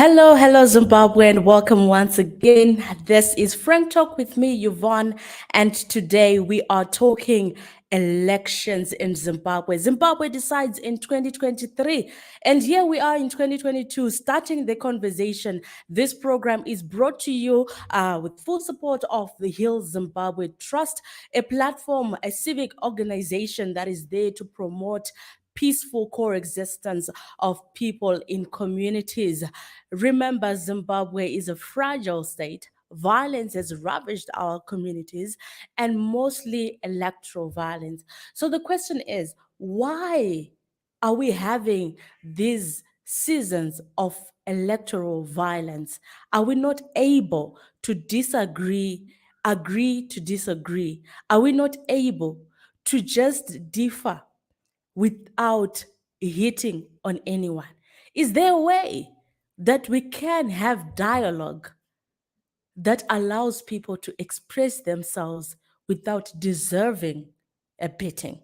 Hello, hello, Zimbabwe, and welcome once again. This is Frank Talk with me, Yvonne, and today we are talking elections in Zimbabwe. Zimbabwe decides in 2023, and here we are in 2022, starting the conversation. This program is brought to you with full support of the Hill Zimbabwe Trust, a platform, a civic organization that is there to promote peaceful coexistence of people in communities. Remember, Zimbabwe is a fragile state. Violence has ravaged our communities and mostly electoral violence. So the question is, why are we having these seasons of electoral violence? Are we not able to disagree, agree to disagree? Are we not able to just differ without hitting on anyone? Is there a way that we can have dialogue that allows people to express themselves without deserving a beating?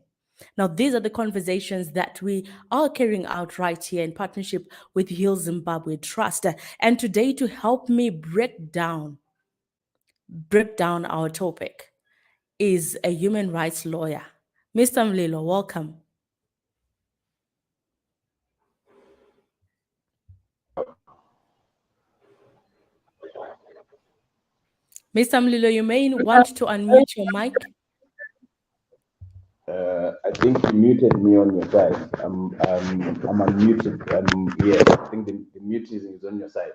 Now, these are the conversations that we are carrying out right here in partnership with Heal Zimbabwe Trust. And today, to help me break down our topic, is a human rights lawyer. Mr. Mlilo, welcome. Mr. Mlilo, you may want to unmute your mic. I think you muted me on your side. I'm unmuted. Yes, I think the mute is on your side.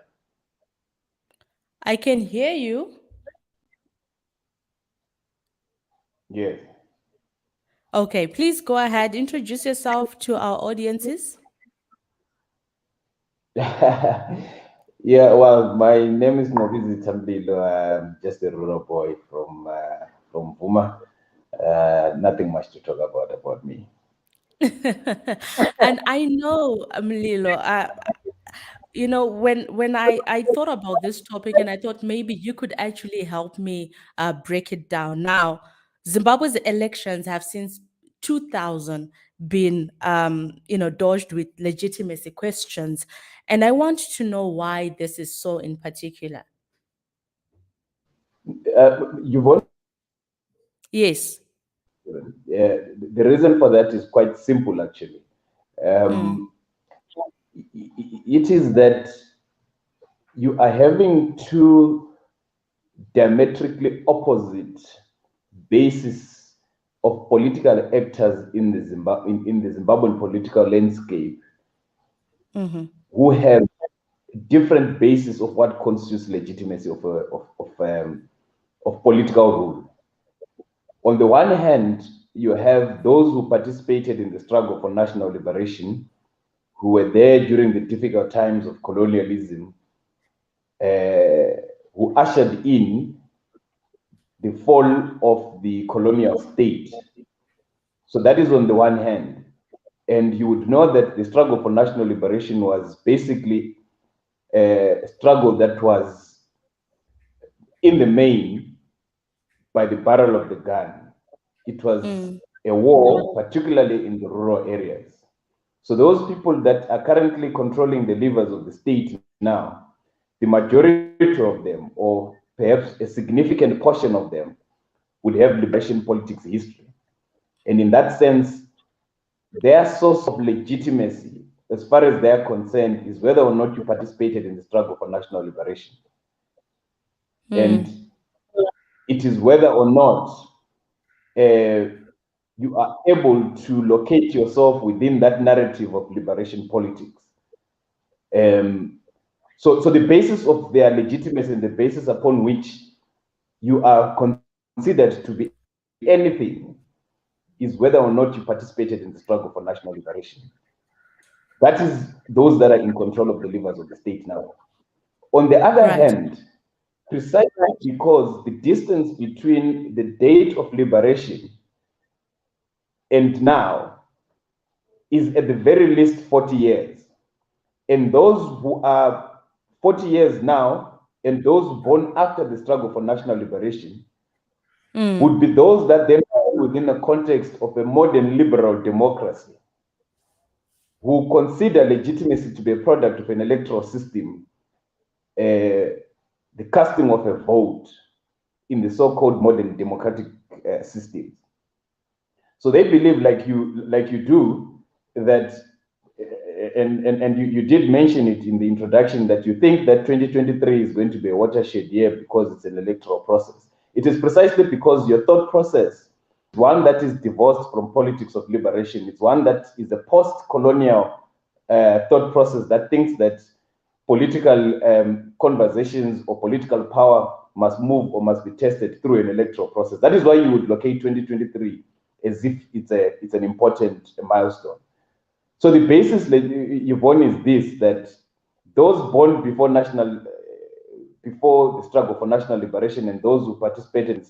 I can hear you. Yes. Okay, please go ahead. Introduce yourself to our audiences. Yeah, well, my name is Novizi Tambilo. I'm just a rural boy from Vuma. Nothing much to talk about me. And I know, Mlilo, when I thought about this topic, and I thought maybe you could actually help me break it down. Now, Zimbabwe's elections have since 2000 been dodged with legitimacy questions, and I want to know why this is so in particular. Yvonne? Yes. The reason for that is quite simple, actually. It is that you are having two diametrically opposite bases of political actors in the Zimbabwean political landscape, who have different bases of what constitutes legitimacy of political rule. On the one hand, you have those who participated in the struggle for national liberation, who were there during the difficult times of colonialism, who ushered in the fall of the colonial state. So that is on the one hand. And you would know that the struggle for national liberation was basically a struggle that was, in the main, by the barrel of the gun. It was a war, particularly in the rural areas. So those people that are currently controlling the levers of the state now, the majority of them, or perhaps a significant portion of them, would have liberation politics history. And in that sense, their source of legitimacy, as far as they're concerned, is whether or not you participated in the struggle for national liberation. And it is whether or not you are able to locate yourself within that narrative of liberation politics. So the basis of their legitimacy and the basis upon which you are considered to be anything is whether or not you participated in the struggle for national liberation. That is those that are in control of the levers of the state now. On the other hand, precisely because the distance between the date of liberation and now is at the very least 40 years. And those who are 40 years now and those born after the struggle for national liberation would be those that then fall within the context of a modern liberal democracy, who consider legitimacy to be a product of an electoral system the casting of a vote in the so-called modern democratic systems. So they believe, like you do, that, and you did mention it in the introduction, that you think that 2023 is going to be a watershed year because it's an electoral process. It is precisely because your thought process, one that is divorced from politics of liberation, it's one that is a post-colonial thought process that thinks that political conversations or political power must move or must be tested through an electoral process. That is why you would locate 2023 as if it's an important milestone. So the basis, Yvonne, is this: that those born before before the struggle for national liberation and those who participated in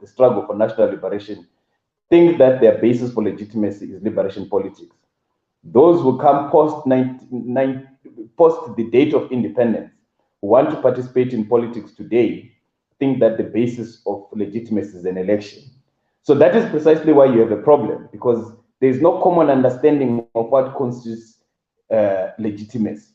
the struggle for national liberation think that their basis for legitimacy is liberation politics. Those who come post the date of independence, who want to participate in politics today, think that the basis of legitimacy is an election. So that is precisely why you have a problem, because there is no common understanding of what constitutes legitimacy.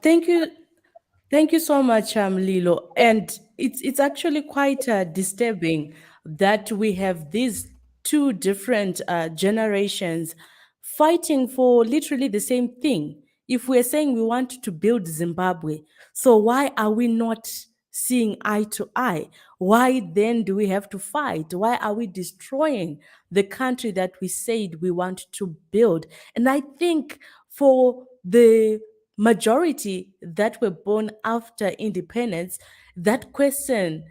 Thank you so much, Lilo. And it's actually quite disturbing that we have these two different generations fighting for literally the same thing. If we're saying we want to build Zimbabwe, so why are we not seeing eye to eye? Why then do we have to fight? Why are we destroying the country that we said we want to build? And I think for the majority that were born after independence, that question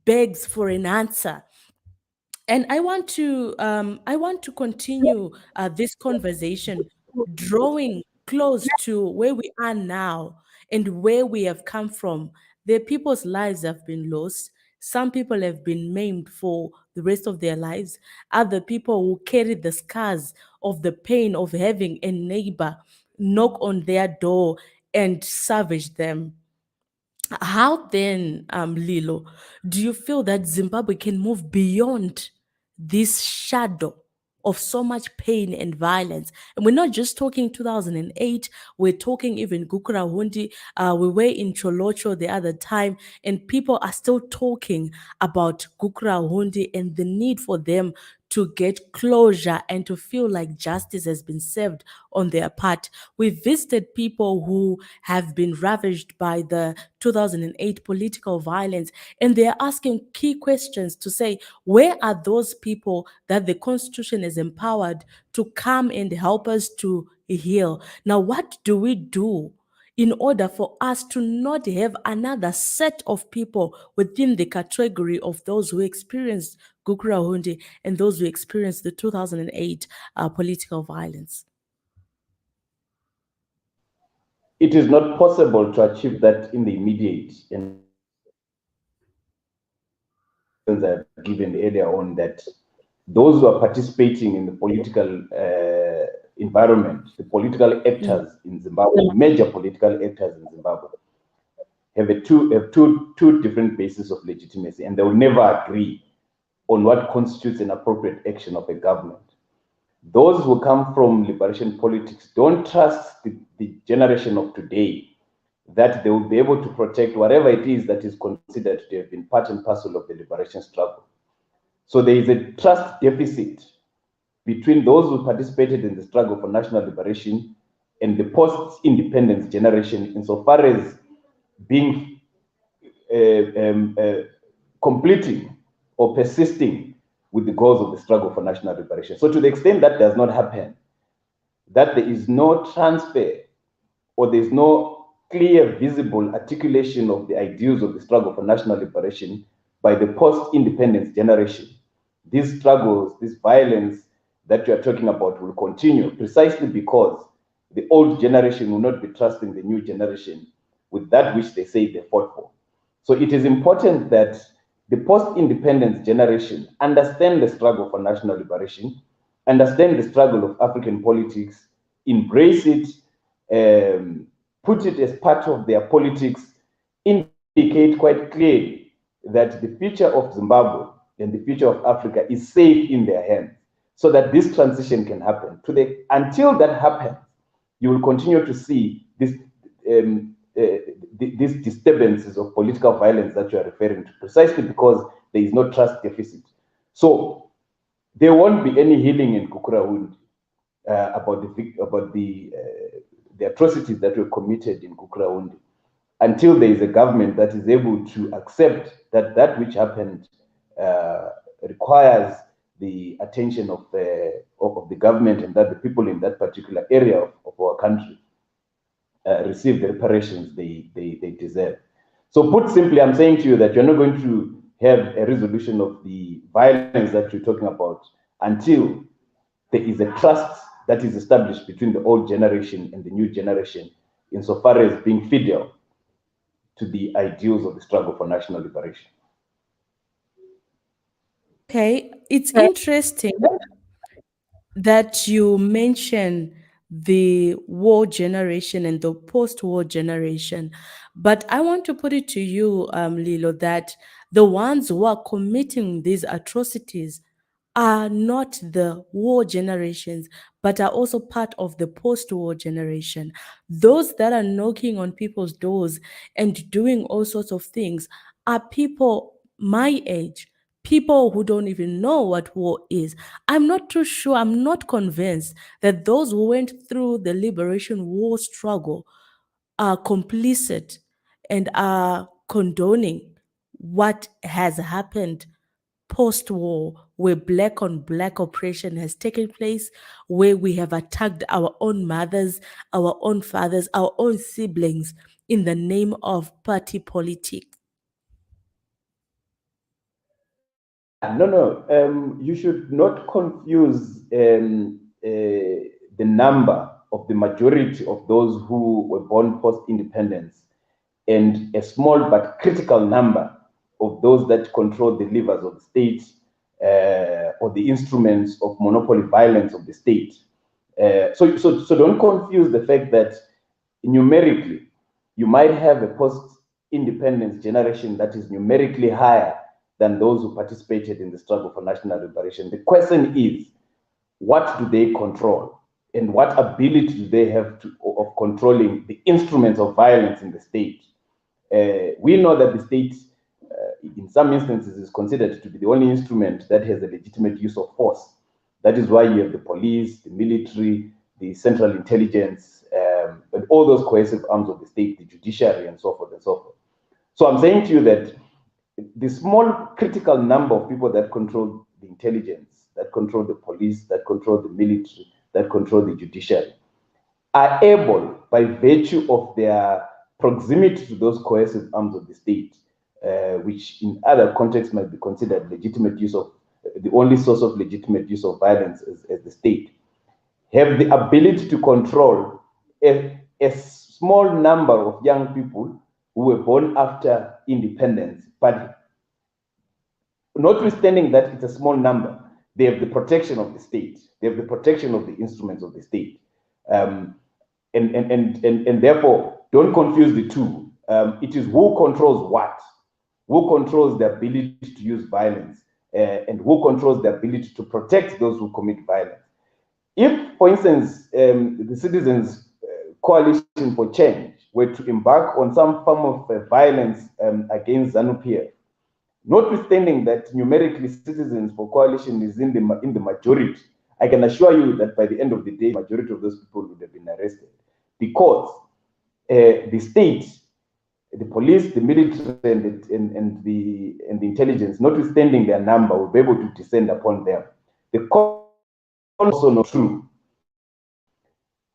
begs for an answer. And I want to continue this conversation, drawing close to where we are now and where we have come from. Their people's lives have been lost. Some people have been maimed for the rest of their lives. Other people will carry the scars of the pain of having a neighbor knock on their door and savage them. How then, Lilo, do you feel that Zimbabwe can move beyond this shadow of so much pain and violence? And we're not just talking 2008, we're talking even Gukura Hundi. We were in Cholocho the other time, and people are still talking about Gukura Hundi and the need for them to get closure and to feel like justice has been served on their part. We visited people who have been ravaged by the 2008 political violence, and they're asking key questions to say, where are those people that the Constitution is empowered to come and help us to heal? Now, what do we do in order for us to not have another set of people within the category of those who experienced Gukura Hundi and those who experienced the 2008 political violence? It is not possible to achieve that in the immediate, and I've given earlier on, that those who are participating in the political environment, the political actors in Zimbabwe, major political actors in Zimbabwe, have two different bases of legitimacy, and they will never agree on what constitutes an appropriate action of a government. Those who come from liberation politics don't trust the generation of today that they will be able to protect whatever it is that is considered to have been part and parcel of the liberation struggle. So there is a trust deficit between those who participated in the struggle for national liberation and the post-independence generation, insofar as being completing or persisting with the goals of the struggle for national liberation. So to the extent that does not happen, that there is no transfer or there is no clear, visible articulation of the ideals of the struggle for national liberation by the post-independence generation, these struggles, this violence that you are talking about will continue, precisely because the old generation will not be trusting the new generation with that which they say they fought for. So it is important that the post-independence generation understand the struggle for national liberation, understand the struggle of African politics, embrace it, put it as part of their politics, indicate quite clearly that the future of Zimbabwe and the future of Africa is safe in their hands, so that this transition can happen. Until that happens, you will continue to see these disturbances of political violence that you are referring to, precisely because there is no trust deficit. So there won't be any healing in Kukurahundi about the atrocities that were committed in Kukurahundi until there is a government that is able to accept that that which happened requires the attention of the government, and that the people in that particular area of our country receive the reparations they deserve. So put simply, I'm saying to you that you're not going to have a resolution of the violence that you're talking about until there is a trust that is established between the old generation and the new generation, insofar as being fidel to the ideals of the struggle for national liberation. Okay, it's interesting that you mention the war generation and the post-war generation, but I want to put it to you, Lilo, that the ones who are committing these atrocities are not the war generations, but are also part of the post-war generation. Those that are knocking on people's doors and doing all sorts of things are people my age, people who don't even know what war is. I'm not too sure, I'm not convinced that those who went through the liberation war struggle are complicit and are condoning what has happened post-war, where black on black oppression has taken place, where we have attacked our own mothers, our own fathers, our own siblings in the name of party politics. No. You should not confuse the number of the majority of those who were born post-independence and a small but critical number of those that control the levers of the state or the instruments of monopoly violence of the state. So don't confuse the fact that numerically you might have a post-independence generation that is numerically higher than those who participated in the struggle for national liberation. The question is, what do they control? And what ability do they have of controlling the instruments of violence in the state? We know that the state, in some instances, is considered to be the only instrument that has a legitimate use of force. That is why you have the police, the military, the central intelligence, and all those cohesive arms of the state, the judiciary, and so forth and so forth. So I'm saying to you that the small critical number of people that control the intelligence, that control the police, that control the military, that control the judiciary, are able, by virtue of their proximity to those cohesive arms of the state, which in other contexts might be considered legitimate use of the only source of legitimate use of violence as the state, have the ability to control a small number of young people who were born after independence, but notwithstanding that it's a small number, they have the protection of the state, they have the protection of the instruments of the state. And therefore, don't confuse the two. It is who controls what, who controls the ability to use violence, and who controls the ability to protect those who commit violence. If, for instance, the Citizens Coalition for Change were to embark on some form of violence against ZANU-PF, notwithstanding that numerically Citizens for Coalition is in the majority, I can assure you that by the end of the day, the majority of those people would have been arrested, because the state, the police, the military, and the intelligence, notwithstanding their number, will be able to descend upon them. The also not true.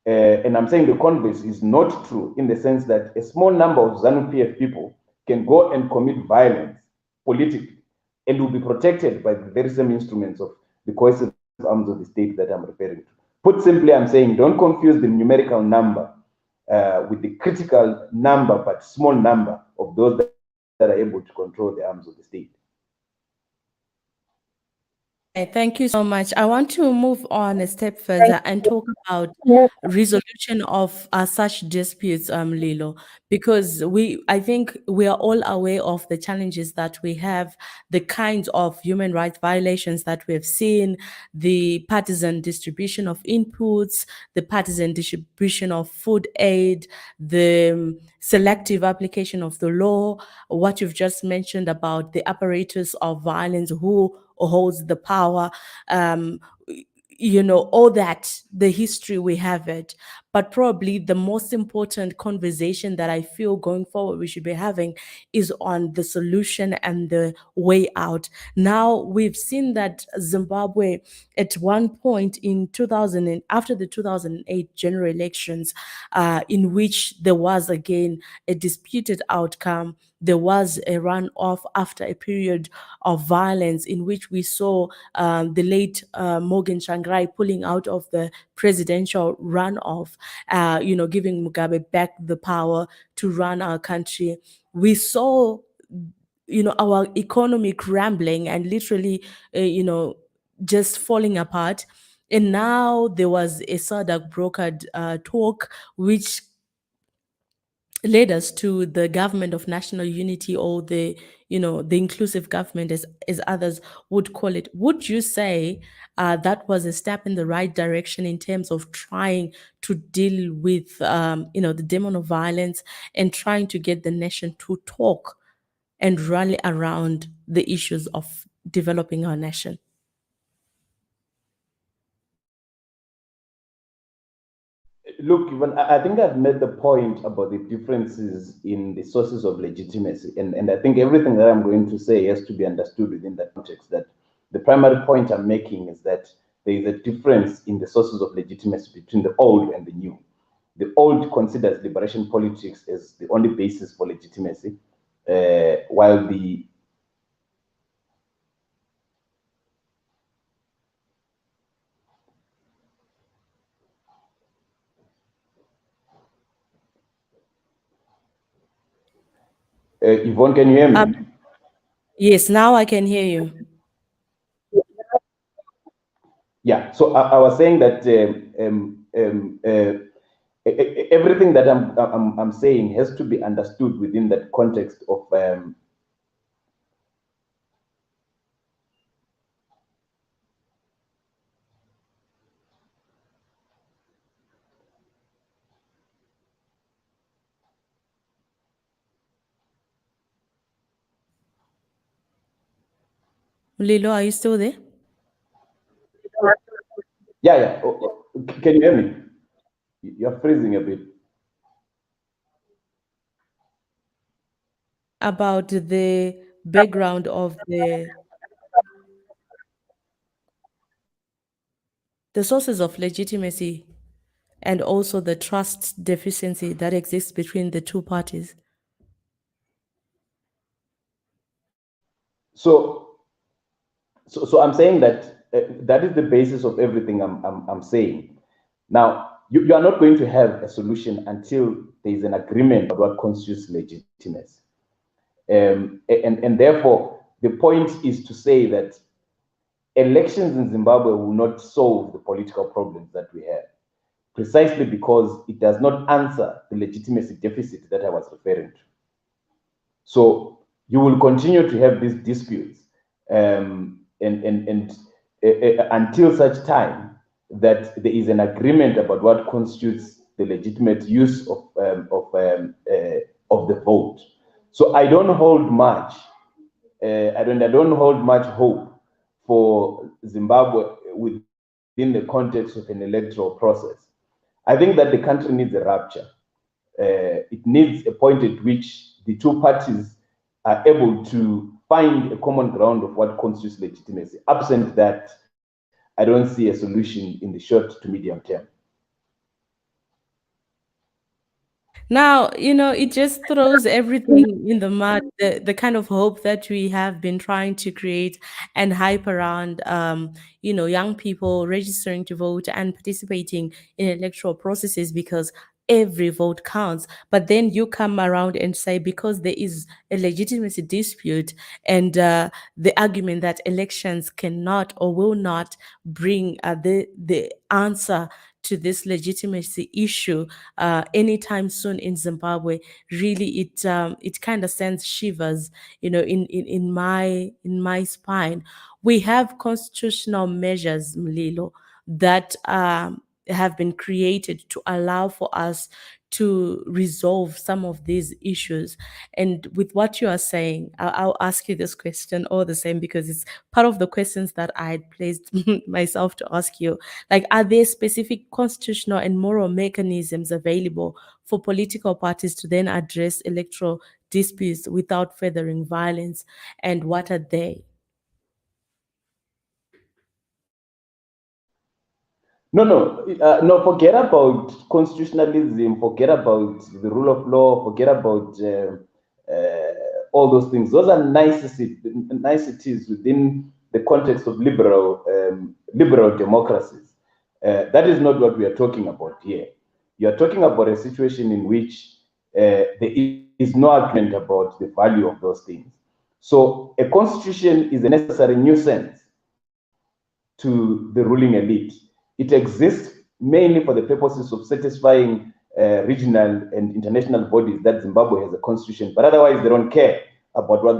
And I'm saying the converse is not true, in the sense that a small number of ZANU-PF people can go and commit violence politically and will be protected by the very same instruments of the cohesive arms of the state that I'm referring to. Put simply, I'm saying don't confuse the numerical number with the critical number, but small number of those that are able to control the arms of the state. Thank you so much. I want to move on a step further and talk about resolution of such disputes, Lilo, because I think we are all aware of the challenges that we have, the kinds of human rights violations that we have seen, the partisan distribution of inputs, the partisan distribution of food aid, the selective application of the law, what you've just mentioned about the apparatus of violence, who holds the power, um, all that, the history, we have it. But probably the most important conversation that I feel going forward we should be having is on the solution and the way out. Now, we've seen that Zimbabwe, at one point in 2000, after the 2008 general elections, in which there was again a disputed outcome, there was a runoff after a period of violence in which we saw the late Morgan Shangrai pulling out of the presidential runoff, giving Mugabe back the power to run our country. We saw, our economy crumbling and literally, just falling apart. And now there was a SADC brokered talk, which led us to the government of national unity, or the inclusive government, as others would call it. Would you say that was a step in the right direction in terms of trying to deal with the demon of violence, and trying to get the nation to talk and rally around the issues of developing our nation? Look, Yvonne, I think I've made the point about the differences in the sources of legitimacy. And I think everything that I'm going to say has to be understood within that context. That the primary point I'm making is that there is a difference in the sources of legitimacy between the old and the new. The old considers liberation politics as the only basis for legitimacy, while the Yvonne, can you hear Uh, me? yes, now I can hear you. Yeah, so I was saying that everything that I'm saying has to be understood within that context of Lilo, are you still there? yeah, yeah. Can you hear me? You're freezing a bit. About the background of the sources of legitimacy, and also the trust deficiency that exists between the two parties. So, so I'm saying that that is the basis of everything I'm saying. Now, you are not going to have a solution until there is an agreement about what constitutes legitimacy. And therefore, the point is to say that elections in Zimbabwe will not solve the political problems that we have, precisely because it does not answer the legitimacy deficit that I was referring to. So you will continue to have these disputes, until such time that there is an agreement about what constitutes the legitimate use of the vote. So I don't hold much. I don't hold much hope for Zimbabwe within the context of an electoral process. I think that the country needs a rupture. It needs a point at which the two parties are able to find a common ground of what constitutes legitimacy. Absent that, I don't see a solution in the short to medium term. Now, it just throws everything in the mud, the kind of hope that we have been trying to create and hype around, young people registering to vote and participating in electoral processes, because every vote counts. But then you come around and say, because there is a legitimacy dispute, and the argument that elections cannot or will not bring the answer to this legitimacy issue anytime soon in Zimbabwe, really it kind of sends shivers, in my spine. We have constitutional measures, Mlilo, that have been created to allow for us to resolve some of these issues. And with what you are saying, I'll ask you this question all the same, because it's part of the questions that I had placed myself to ask you. Like, are there specific constitutional and moral mechanisms available for political parties to then address electoral disputes without furthering violence? And what are they? No. Forget about constitutionalism. Forget about the rule of law. Forget about all those things. Those are niceties within the context of liberal democracies. That is not what we are talking about here. You are talking about a situation in which there is no argument about the value of those things. So a constitution is a necessary nuisance to the ruling elite. It exists mainly for the purposes of satisfying regional and international bodies that Zimbabwe has a constitution, but otherwise they don't care about what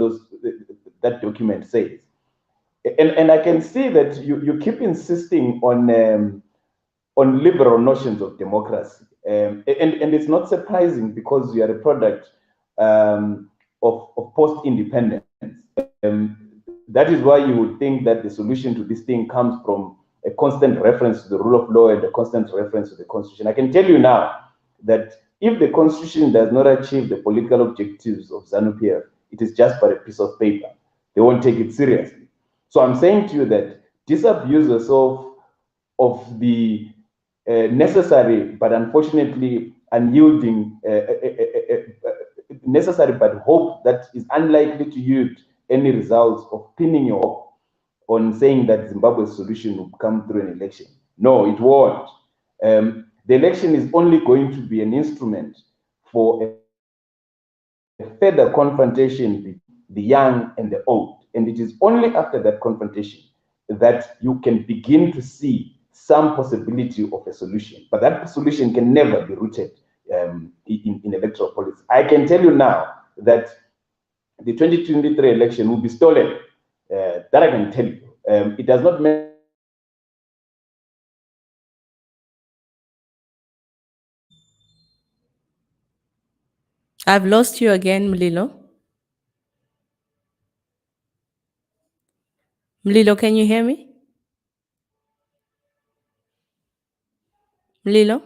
that document says. And I can see that you keep insisting on liberal notions of democracy, and it's not surprising because you are a product of post-independence. That is why you would think that the solution to this thing comes from a constant reference to the rule of law and a constant reference to the constitution. I can tell you now that if the constitution does not achieve the political objectives of ZANU-PF, it is just but a piece of paper. They won't take it seriously. So I'm saying to you that disabuse yourself of the necessary but unfortunately unyielding, necessary but hope that is unlikely to yield any results of pinning your hope on saying that Zimbabwe's solution will come through an election. No, it won't. The election is only going to be an instrument for a further confrontation between the young and the old. And it is only after that confrontation that you can begin to see some possibility of a solution. But that solution can never be rooted in electoral politics. I can tell you now that the 2023 election will be stolen. That I can tell you. It does not matter. I've lost you again, Mlilo. Mlilo, can you hear me? Mlilo?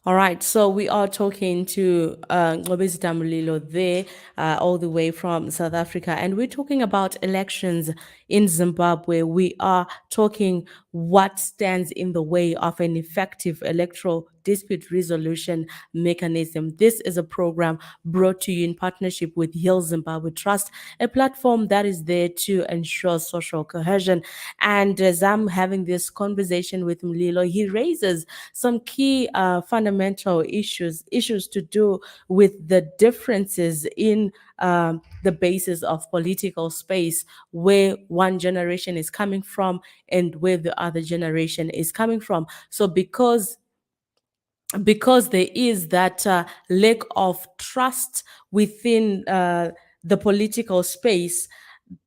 All right, so we are talking to Ngobezita Mulilo there, all the way from South Africa, and we're talking about elections in Zimbabwe. We are talking what stands in the way of an effective electoral dispute resolution mechanism. This is a program brought to you in partnership with Hill Zimbabwe Trust, a platform that is there to ensure social cohesion. And as I'm having this conversation with Mulilo, he raises some key fundamental issues to do with the differences in the basis of political space, where one generation is coming from and where the other generation is coming from. So because there is that lack of trust within the political space,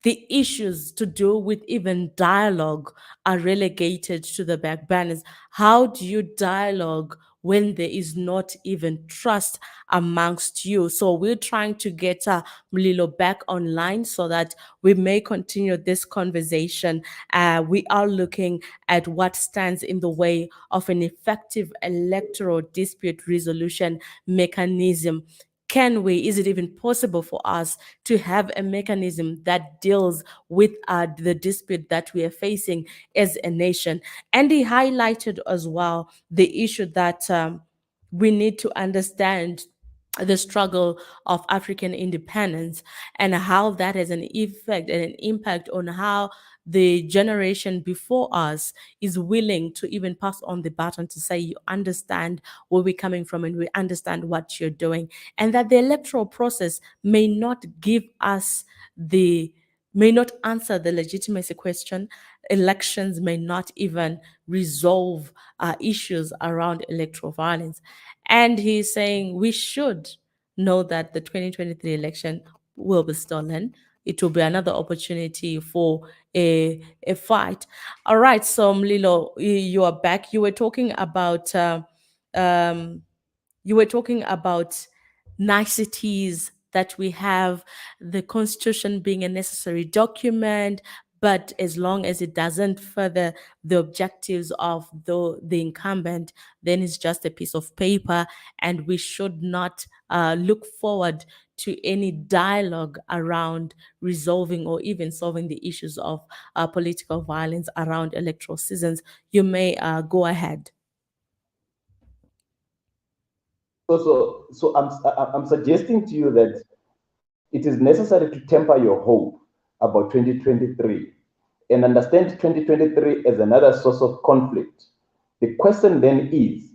the issues to do with even dialogue are relegated to the back burners. How do you dialogue when there is not even trust amongst you? So we're trying to get Mlilo back online so that we may continue this conversation. We are looking at what stands in the way of an effective electoral dispute resolution mechanism. Is it even possible for us to have a mechanism that deals with the dispute that we are facing as a nation? And he highlighted as well the issue that we need to understand the struggle of African independence and how that has an effect and an impact on how the generation before us is willing to even pass on the baton to say, you understand where we're coming from and we understand what you're doing. And that the electoral process may not answer the legitimacy question. elections may not even resolve issues around electoral violence. And he's saying we should know that the 2023 election will be stolen. It will be another opportunity for a fight. All right, so Mlilo, you are back. Um, you were talking about niceties that we have, the constitution being a necessary document, but as long as it doesn't further the objectives of the incumbent, then it's just a piece of paper, and we should not look forward to any dialogue around resolving or even solving the issues of political violence around electoral seasons. You may go ahead. So I'm suggesting to you that it is necessary to temper your hope about 2023 and understand 2023 as another source of conflict. The question then is,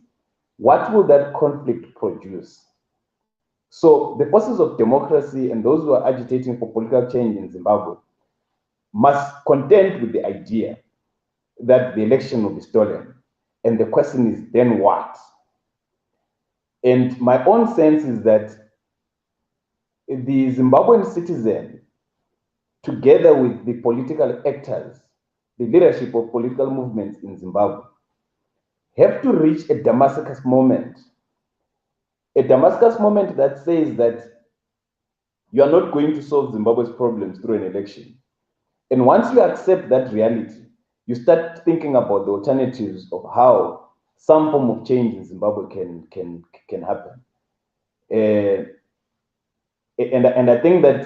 what will that conflict produce? So the forces of democracy and those who are agitating for political change in Zimbabwe must contend with the idea that the election will be stolen. And the question is, then what? And my own sense is that the Zimbabwean citizen, together with the political actors, the leadership of political movements in Zimbabwe, have to reach a Damascus moment that says that you are not going to solve Zimbabwe's problems through an election. And once you accept that reality, you start thinking about the alternatives of how some form of change in Zimbabwe can happen. Uh, and I think that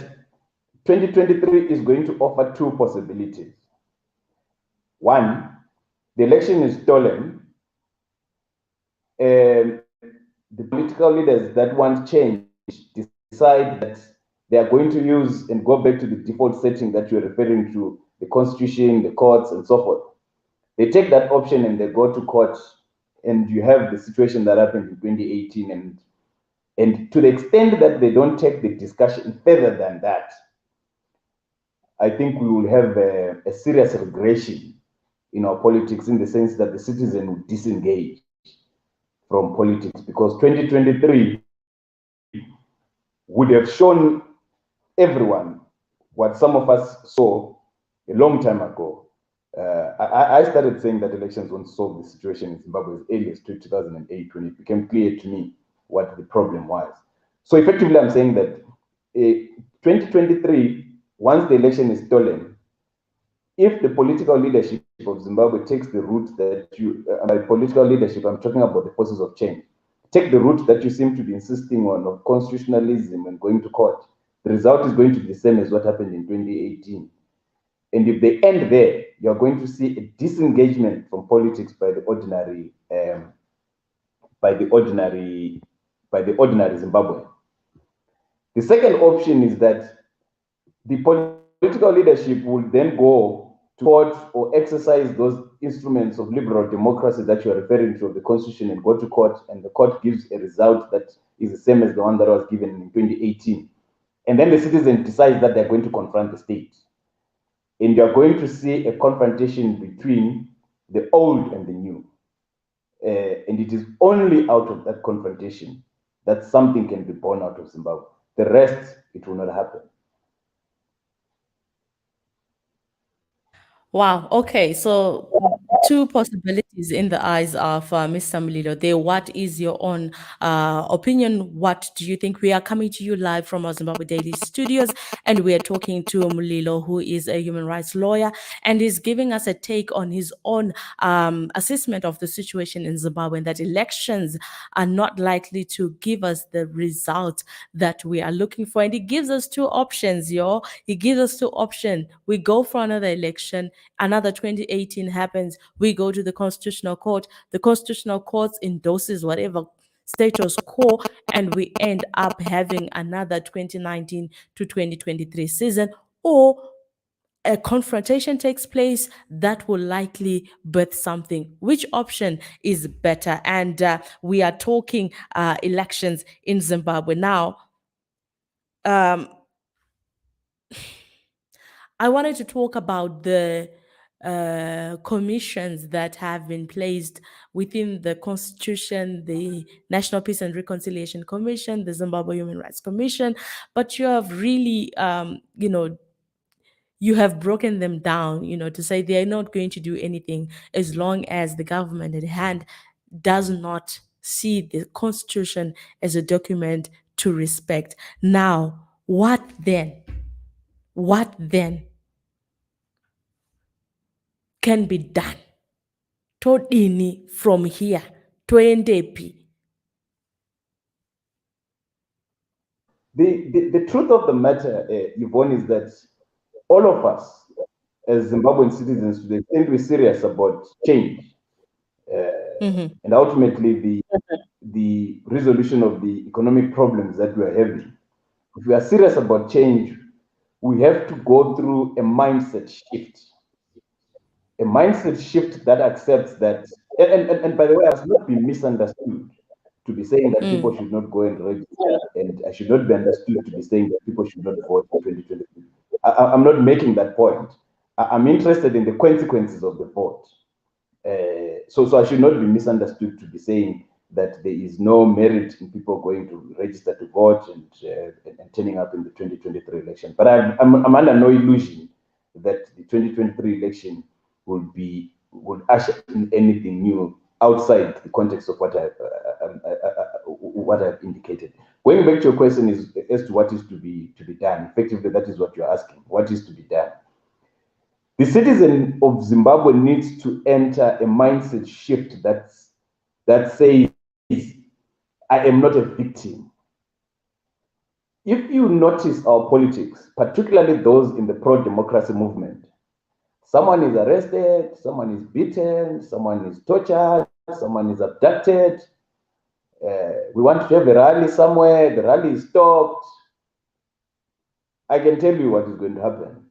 2023 is going to offer two possibilities. One, the election is stolen. The political leaders that want change decide that they are going to use and go back to the default setting that you're referring to, the constitution, the courts, and so forth. They take that option and they go to court, and you have the situation that happened in 2018. And to the extent that they don't take the discussion further than that, I think we will have a serious regression in our politics, in the sense that the citizen will disengage from politics, because 2023 would have shown everyone what some of us saw a long time ago. I started saying that elections won't solve the situation in Zimbabwe as early as 2008, when it became clear to me what the problem was. So effectively, I'm saying that 2023, once the election is stolen, if the political leadership of Zimbabwe takes the route that by political leadership, I'm talking about the forces of change, take the route that you seem to be insisting on, of constitutionalism and going to court, the result is going to be the same as what happened in 2018. And if they end there, you're going to see a disengagement from politics by the ordinary Zimbabwean. The second option is that the political leadership will then go to court or exercise those instruments of liberal democracy that you are referring to, of the constitution, and go to court, and the court gives a result that is the same as the one that was given in 2018. And then the citizen decides that they're going to confront the state. And you're going to see a confrontation between the old and the new. And it is only out of that confrontation that something can be born out of Zimbabwe. The rest, it will not happen. Wow. Okay. So two possibilities in the eyes of Mr. Mlilo there. What is your own opinion? What do you think? We are coming to you live from our Zimbabwe Daily Studios, and we are talking to Mlilo, who is a human rights lawyer, and is giving us a take on his own assessment of the situation in Zimbabwe, and that elections are not likely to give us the result that we are looking for. And he gives us two options, yo. He gives us two options. We go for another election, another 2018 happens, we go to the Constitutional Court, the Constitutional Court endorses whatever status quo, and we end up having another 2019 to 2023 season, or a confrontation takes place that will likely birth something. Which option is better? And we are talking elections in Zimbabwe now. um, I wanted to talk about the commissions that have been placed within the Constitution, the National Peace and Reconciliation Commission, the Zimbabwe Human Rights Commission, but you have really, you have broken them down, to say they are not going to do anything as long as the government at hand does not see the Constitution as a document to respect. Now, what then? What then can be done? Todini from here, toendepi. The truth of the matter, Yvonne, is that all of us as Zimbabwean citizens today think we're serious about change and ultimately the resolution of the economic problems that we are having. If we are serious about change, we have to go through a mindset shift. A mindset shift that accepts that, and by the way, I must not be misunderstood to be saying that people should not go and register, and I should not be understood to be saying that people should not vote in 2023. I'm not making that point. I'm interested in the consequences of the vote. So I should not be misunderstood to be saying that there is no merit in people going to register to vote and turning up in the 2023 election. But I'm under no illusion that the 2023 election would usher in anything new outside the context of what I've indicated. Going back to your question is as to what is to be done. Effectively, that is what you're asking. What is to be done? The citizen of Zimbabwe needs to enter a mindset shift that says, I am not a victim. If you notice our politics, particularly those in the pro-democracy movement, someone is arrested, someone is beaten, someone is tortured, someone is abducted. We want to have a rally somewhere, the rally is stopped. I can tell you what is going to happen.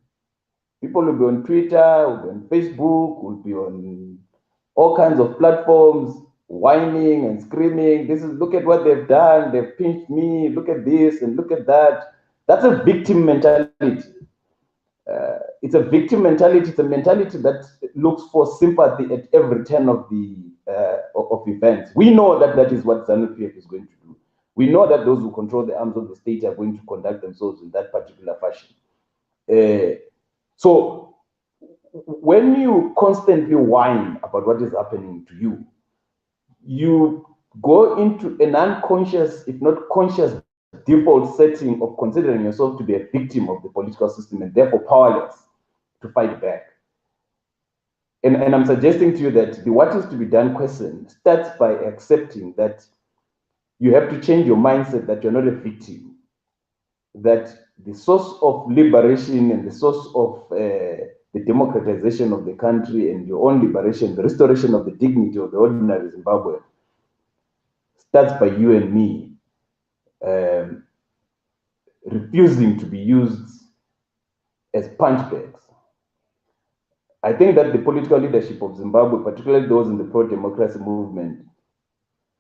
People will be on Twitter, will be on Facebook, will be on all kinds of platforms, whining and screaming. Look at what they've done. They've pinched me. Look at this and look at that. That's a victim mentality. It's a victim mentality. It's a mentality that looks for sympathy at every turn of events. We know that is what ZANU-PF is going to do. We know that those who control the arms of the state are going to conduct themselves in that particular fashion. So when you constantly whine about what is happening to you, you go into an unconscious, if not conscious, default setting of considering yourself to be a victim of the political system and therefore powerless to fight back. And I'm suggesting to you that the what is to be done question starts by accepting that you have to change your mindset that you're not a victim, that the source of liberation and the source of the democratization of the country and your own liberation, the restoration of the dignity of the ordinary Zimbabwe, starts by you and me refusing to be used as punch bags. I think that the political leadership of Zimbabwe, particularly those in the pro-democracy movement,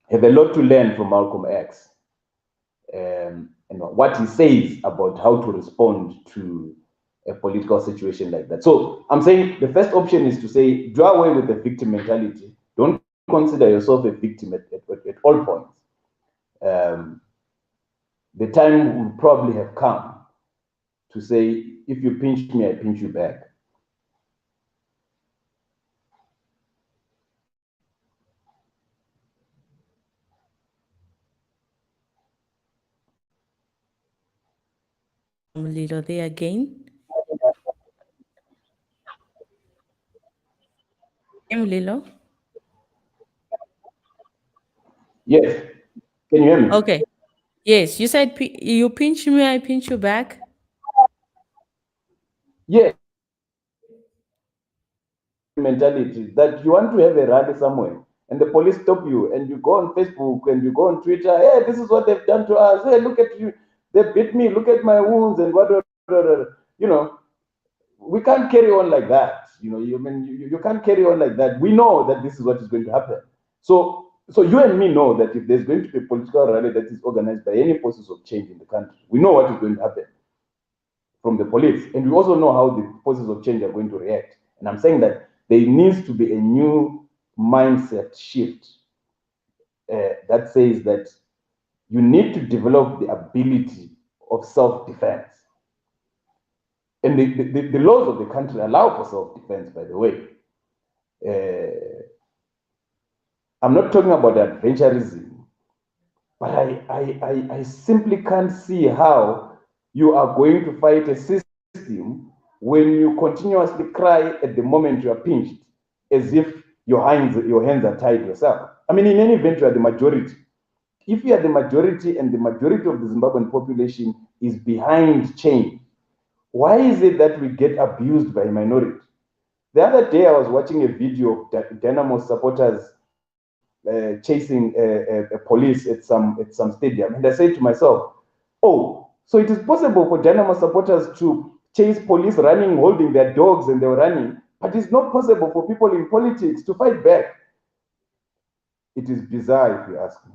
have a lot to learn from Malcolm X and what he says about how to respond to a political situation like that. So I'm saying the first option is to say, do away with the victim mentality. Don't consider yourself a victim at all points. The time will probably have come to say, if you pinch me, I pinch you back. Little there again. Lilo? Yes. Can you hear me? Okay. Yes, you said you pinch me, I pinch you back. Yes. Mentality that you want to have a rally somewhere and the police stop you and you go on Facebook and you go on Twitter, hey, this is what they've done to us. Hey, look at you. They beat me. Look at my wounds and what. You know, we can't carry on like that. You can't carry on like that. We know that this is what is going to happen. So you and me know that if there's going to be a political rally that is organized by any forces of change in the country, we know what is going to happen from the police. And we also know how the forces of change are going to react. And I'm saying that there needs to be a new mindset shift that says that you need to develop the ability of self-defense. And the laws of the country allow for self-defense, by the way. I'm not talking about adventurism, but I simply can't see how you are going to fight a system when you continuously cry at the moment you are pinched, as if your hands are tied yourself. I mean, in any event, you are the majority. If you are the majority and the majority of the Zimbabwean population is behind change, why is it that we get abused by minority? The other day, I was watching a video of Dynamo supporters chasing a police at some stadium, and I said to myself, "Oh, so it is possible for Dynamo supporters to chase police running, holding their dogs, and they were running, but it's not possible for people in politics to fight back." It is bizarre, if you ask me.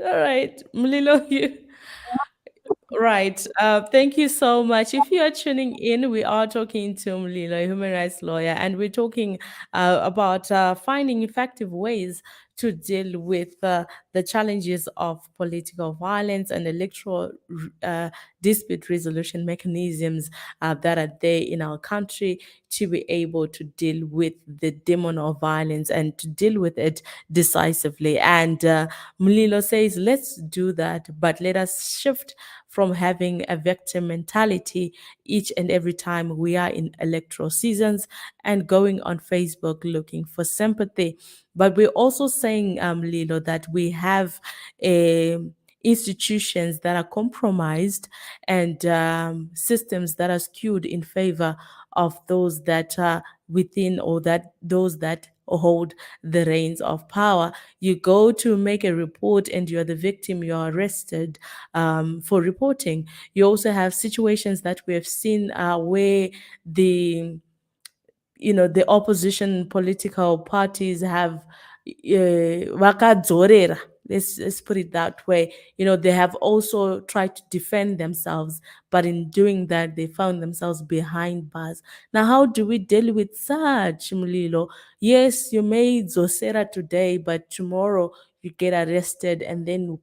All right, Mlilo, you. Right. Thank you so much. If you are tuning in, we are talking to Mlilo, a human rights lawyer, and we're talking about finding effective ways to deal with the challenges of political violence and electoral dispute resolution mechanisms that are there in our country to be able to deal with the demon of violence and to deal with it decisively. And Mlilo says, let's do that, but let us shift from having a victim mentality each and every time we are in electoral seasons and going on Facebook looking for sympathy. But we're also saying, Lilo, that we have institutions that are compromised and systems that are skewed in favor of those that are within or that those that hold the reins of power. You go to make a report and you're the victim, you're arrested for reporting. You also have situations that we have seen where the the opposition political parties have vakadzorera. Let's put it that way. They have also tried to defend themselves, but in doing that, they found themselves behind bars. Now, how do we deal with such, Mlilo? Yes, you made Zosera today, but tomorrow you get arrested, and then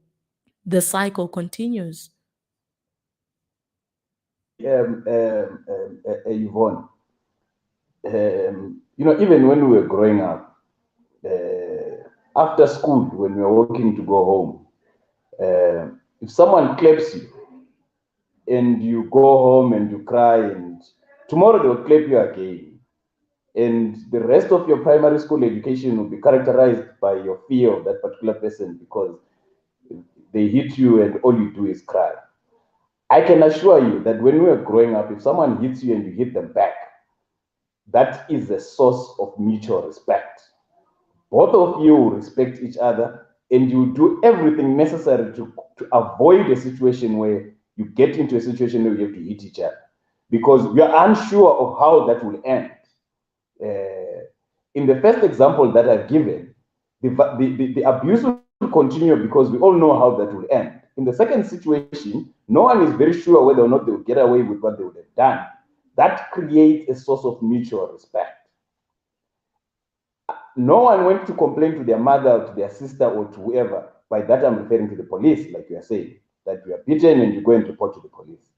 the cycle continues. Yvonne, even when we were growing up, after school, when we were walking to go home, if someone claps you and you go home and you cry, and tomorrow they'll clap you again, and the rest of your primary school education will be characterized by your fear of that particular person because they hit you and all you do is cry. I can assure you that when we were growing up, if someone hits you and you hit them back, that is a source of mutual respect. Both of you will respect each other and you do everything necessary to avoid a situation where you get into a situation where you have to hit each other because we are unsure of how that will end. In the first example that I've given, the abuse will continue because we all know how that will end. In the second situation, no one is very sure whether or not they will get away with what they would have done. That creates a source of mutual respect. No one went to complain to their mother or to their sister or to whoever. By that, I'm referring to the police, like you are saying, that you are beaten and you go and report to the police.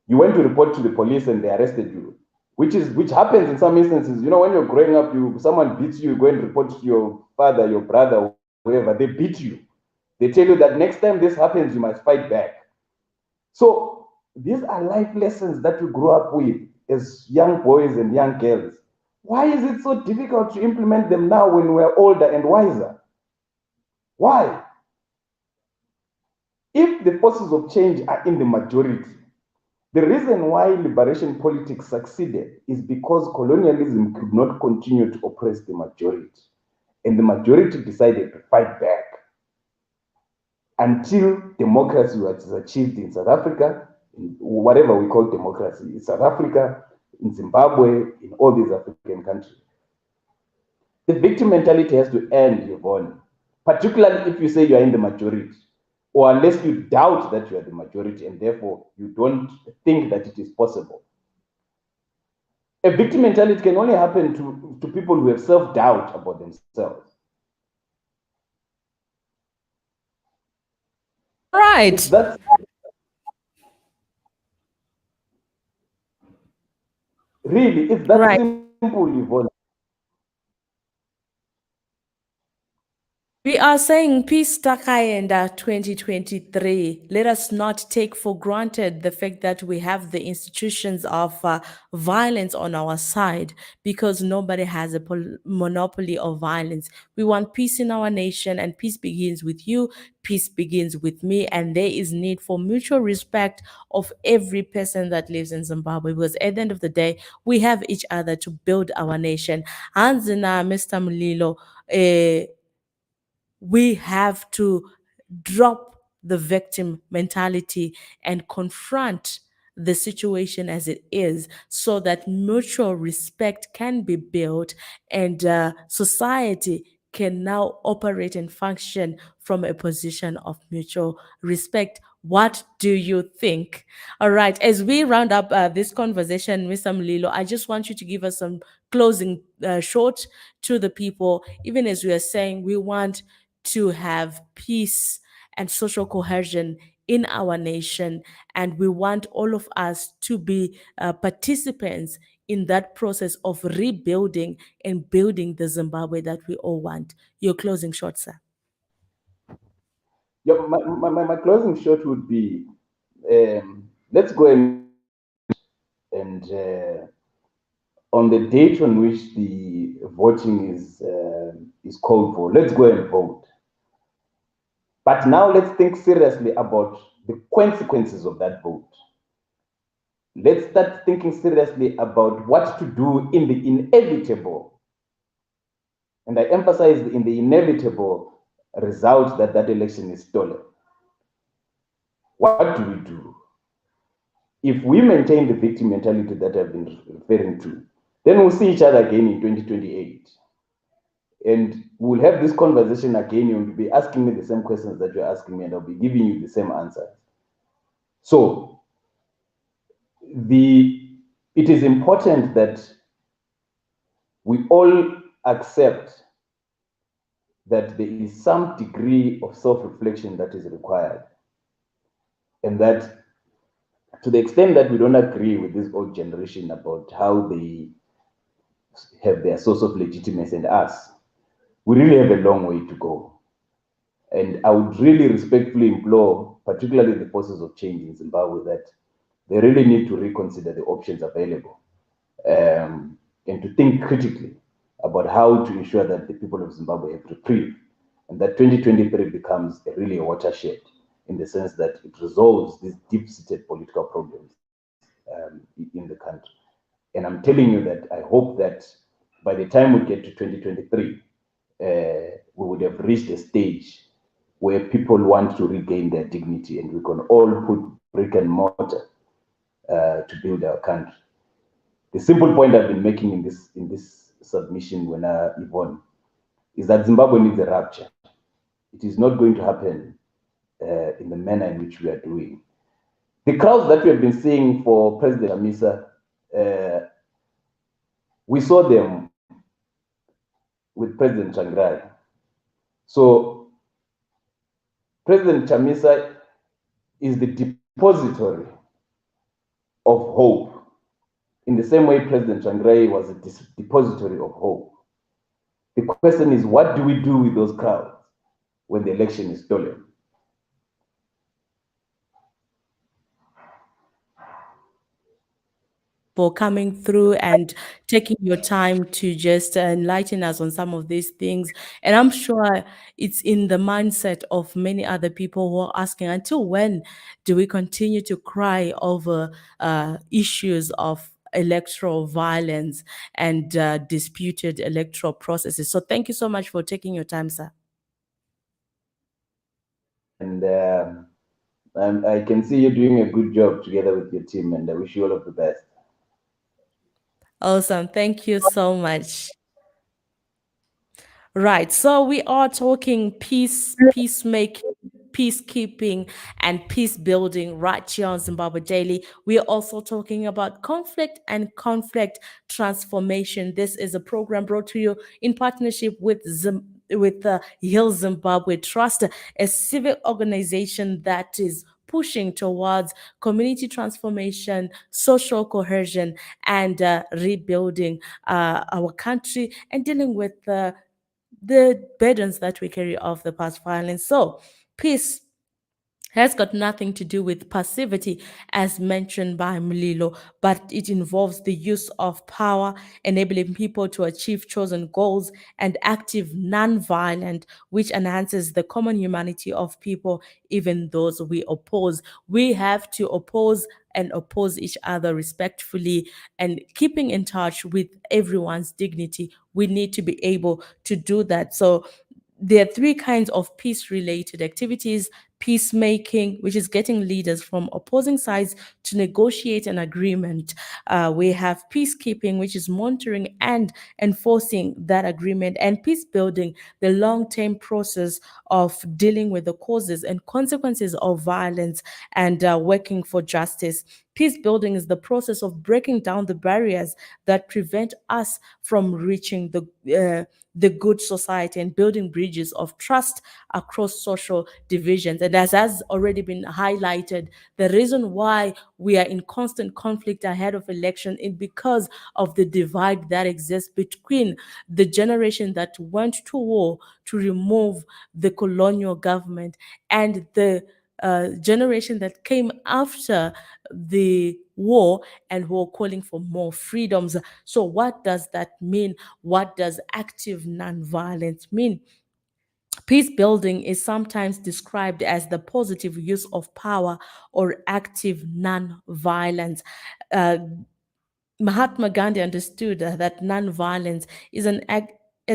You went to report to the police and they arrested you, which happens in some instances. When you're growing up, someone beats you, you go and report to your father, your brother, whoever. They beat you. They tell you that next time this happens, you must fight back. So these are life lessons that we grew up with as young boys and young girls. Why is it so difficult to implement them now when we're older and wiser? Why? If the forces of change are in the majority, the reason why liberation politics succeeded is because colonialism could not continue to oppress the majority. And the majority decided to fight back until democracy was achieved in South Africa, in whatever we call democracy, in South Africa, in Zimbabwe, in all these African countries. The victim mentality has to end, Yvonne, particularly if you say you are in the majority. or unless you doubt that you are the majority and therefore you don't think that it is possible. A victim mentality can only happen to people who have self-doubt about themselves. All It's right. that really, it's that Right. simple, Yvonne. We are saying Peace Takayenda 2023. Let us not take for granted the fact that we have the institutions of violence on our side, because nobody has a monopoly of violence. We want peace in our nation, and peace begins with you, peace begins with me, and there is need for mutual respect of every person that lives in Zimbabwe, because at the end of the day, we have each other to build our nation. Hanzina, Mr. Mulilo, we have to drop the victim mentality and confront the situation as it is, so that mutual respect can be built, and society can now operate and function from a position of mutual respect. What do you think? All right, as we round up this conversation, Mr. Mlilo, I just want you to give us some closing short to the people. Even as we are saying, we want to have peace and social cohesion in our nation, and we want all of us to be participants in that process of rebuilding and building the Zimbabwe that we all want. Your closing shot, sir. Yeah, my closing shot would be, let's go and on the date on which the voting is called for, let's go and vote. But now let's think seriously about the consequences of that vote. Let's start thinking seriously about what to do in the inevitable, and I emphasize in the inevitable result that that election is stolen. What do we do? If we maintain the victim mentality that I've been referring to, then we'll see each other again in 2028. And we'll have this conversation again. You'll be asking me the same questions that you're asking me, and I'll be giving you the same answers. So it is important that we all accept that there is some degree of self-reflection that is required, and that to the extent that we don't agree with this old generation about how they have their source of legitimacy and us, we really have a long way to go. And I would really respectfully implore, particularly the forces of change in Zimbabwe, that they really need to reconsider the options available, and to think critically about how to ensure that the people of Zimbabwe have reprieve, and that 2023 becomes really a watershed, in the sense that it resolves these deep-seated political problems in the country. And I'm telling you that I hope that by the time we get to 2023, we would have reached a stage where people want to regain their dignity, and we can all put brick and mortar to build our country. The simple point I've been making in this submission, when Yvonne, is that Zimbabwe needs a rupture. It is not going to happen in the manner in which we are doing. The crowds that we have been seeing for President Chamisa, we saw them with President Changrai. So President Chamisa is the depository of hope, in the same way President Changrai was a depository of hope. The question is, what do we do with those crowds when the election is stolen? For coming through and taking your time to just enlighten us on some of these things. And I'm sure it's in the mindset of many other people who are asking, until when do we continue to cry over issues of electoral violence and disputed electoral processes? So thank you so much for taking your time, sir. And I can see you're doing a good job together with your team, and I wish you all of the best. Awesome. Thank you so much. Right. So we are talking peace, peacemaking, peacekeeping and peace building right here on Zimbabwe Daily. We are also talking about conflict and conflict transformation. This is a program brought to you in partnership with the Hill Zimbabwe Trust, a civic organization that is pushing towards community transformation, social cohesion, and rebuilding our country and dealing with the burdens that we carry of the past violence. So, peace has got nothing to do with passivity, as mentioned by Mlilo, but it involves the use of power, enabling people to achieve chosen goals, and active non-violent, which enhances the common humanity of people, even those we oppose. We have to oppose and oppose each other respectfully and keeping in touch with everyone's dignity. We need to be able to do that. So there are three kinds of peace related activities: peacemaking, which is getting leaders from opposing sides to negotiate an agreement. We have peacekeeping, which is monitoring and enforcing that agreement, and peace building, the long term process of dealing with the causes and consequences of violence and working for justice. Peace building is the process of breaking down the barriers that prevent us from reaching the good society and building bridges of trust across social divisions. And as has already been highlighted, the reason why we are in constant conflict ahead of election is because of the divide that exists between the generation that went to war to remove the colonial government and the generation that came after the war and who are calling for more freedoms. So, what does that mean? What does active nonviolence mean? Peace building is sometimes described as the positive use of power or active nonviolence. Uh, Mahatma Gandhi understood that nonviolence is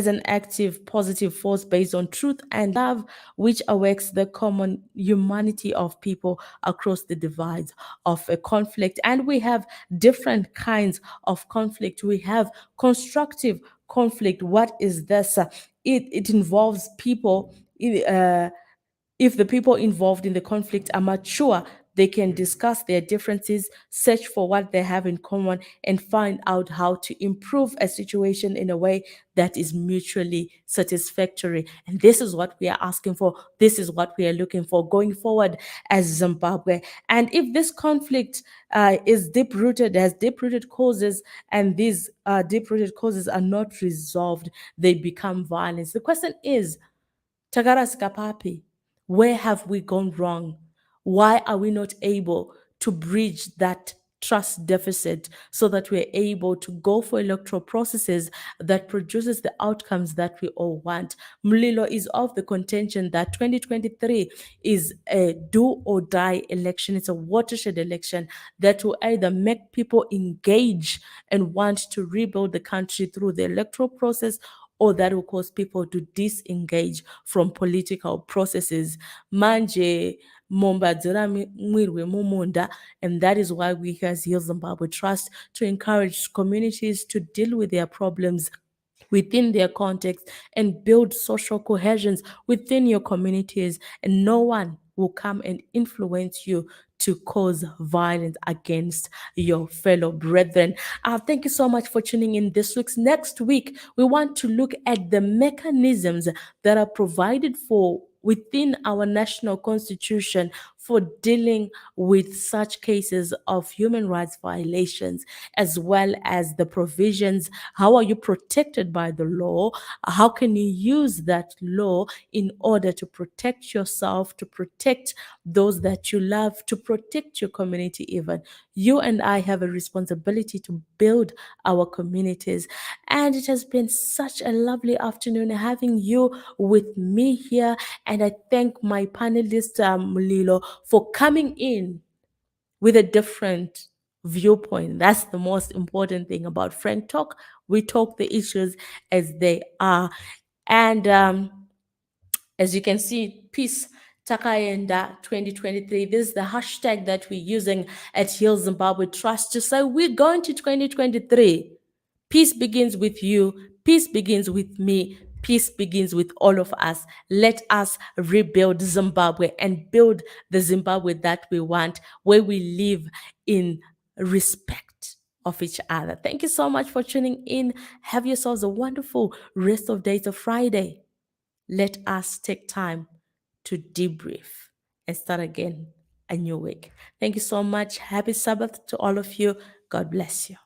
an active, positive force based on truth and love, which awakes the common humanity of people across the divides of a conflict. And we have different kinds of conflict. We have constructive conflict. What is this? It involves people. If the people involved in the conflict are mature, they can discuss their differences, search for what they have in common, and find out how to improve a situation in a way that is mutually satisfactory. And this is what we are asking for. This is what we are looking for going forward as Zimbabwe. And if this conflict is deep rooted, has deep rooted causes, and these deep rooted causes are not resolved, they become violence. The question is, Tagarasika Papi, where have we gone wrong? Why are we not able to bridge that trust deficit so that we're able to go for electoral processes that produces the outcomes that we all want? Mlilo is of the contention that 2023 is a do or die election. It's a watershed election that will either make people engage and want to rebuild the country through the electoral process, or that will cause people to disengage from political processes. Manje mombadzira mwirwe mumunda, and that is why we as Heal Zimbabwe Trust to encourage communities to deal with their problems within their context and build social cohesions within your communities, and no one will come and influence you to cause violence against your fellow brethren. Thank you so much for tuning in this week's. Next week, we want to look at the mechanisms that are provided for within our national constitution for dealing with such cases of human rights violations, as well as the provisions. How are you protected by the law? How can you use that law in order to protect yourself, to protect those that you love, to protect your community even? You and I have a responsibility to build our communities. And it has been such a lovely afternoon having you with me here. And I thank my panelist, Lilo, for coming in with a different viewpoint. That's the most important thing about Frank Talk. We talk the issues as they are. And as you can see, peace Takayenda 2023. This is the hashtag that we're using at Heal Zimbabwe Trust to say we're going to 2023. Peace begins with you. Peace begins with me. Peace begins with all of us. Let us rebuild Zimbabwe and build the Zimbabwe that we want, where we live in respect of each other. Thank you so much for tuning in. Have yourselves a wonderful rest of day to Friday. Let us take time to debrief and start again a new week. Thank you so much. Happy Sabbath to all of you. God bless you.